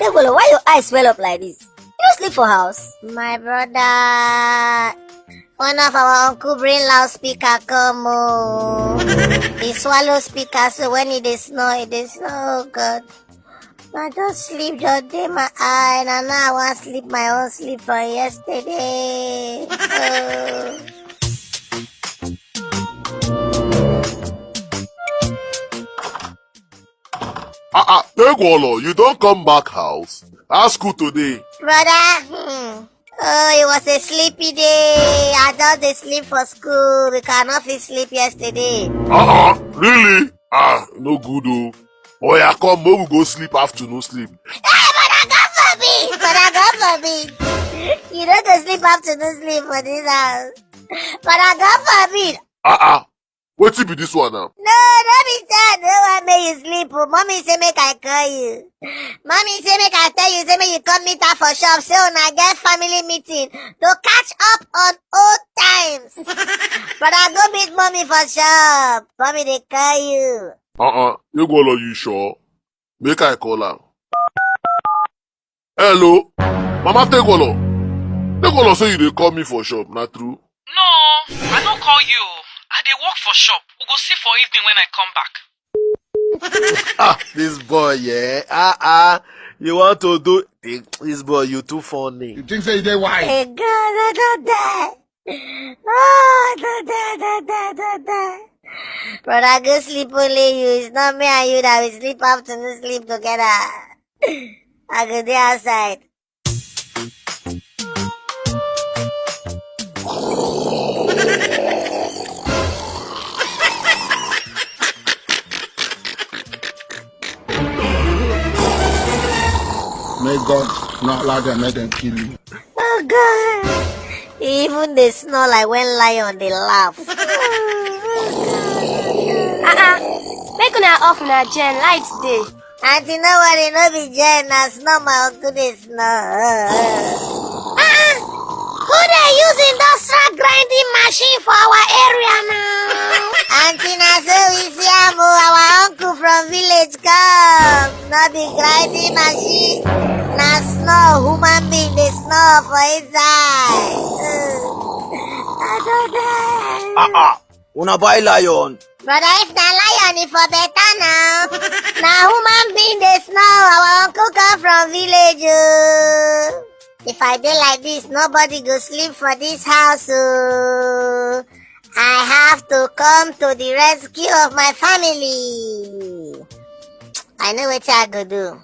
Tegolo, why your eyes swell up like this? You don't sleep for house? My brother, one of our uncle bring loudspeaker come. He swallow speaker, so when it is snow, oh God. I just sleep just day my eye, and now I want sleep my own sleep for yesterday. Tegolo, you don't come back house. How's school today? Brother, oh, it was a sleepy day. I just dey sleep for school because I no fit sleep yesterday. Really? No good oh. Oh yeah, come, make we go sleep afternoon sleep. Hey, brother, God forbid! Brother, God forbid! You don't go sleep afternoon sleep for this house. Brother, God forbid! Wetin be this one now? No, don't be sad. No one make you sleep. Mommy say make I call you. Mommy say make I tell you, say make you come meet her for shop. Say una get family meeting to catch up on old times. Brother, go meet mommy for shop. Mommy they call you. Tegolo, you sure? Make I call her. Hello? Mama Tegolo. Tegolo say you dey call me for shop, not true? No, I don't call you. I dey work for shop. We go see for evening when I come back. This boy, yeah. You want to do this boy, you too funny. You think say they wise? Hey God, I don't die. Oh, I don't die. Brother, go sleep only you. It's not me and you that we sleep afternoon sleep together. I go there outside. May God not allow them, let them kill you. Oh God. Even they snore like when lion they laugh. Make una off na gen lights day. Auntie, no worry, no be Jen, na snore my uncle they snore. Who they use industrial grinding machine for our area now? Auntie, na so we see our uncle from village come. Not be grinding machine, na snore, human being they snore for inside. I don't die. Una buy lion. Brother, if na lion, if for better now. Na human being they snore, our uncle come from village. If I dey like this, nobody go sleep for this house. I have to come to the rescue of my family. I know what I go do.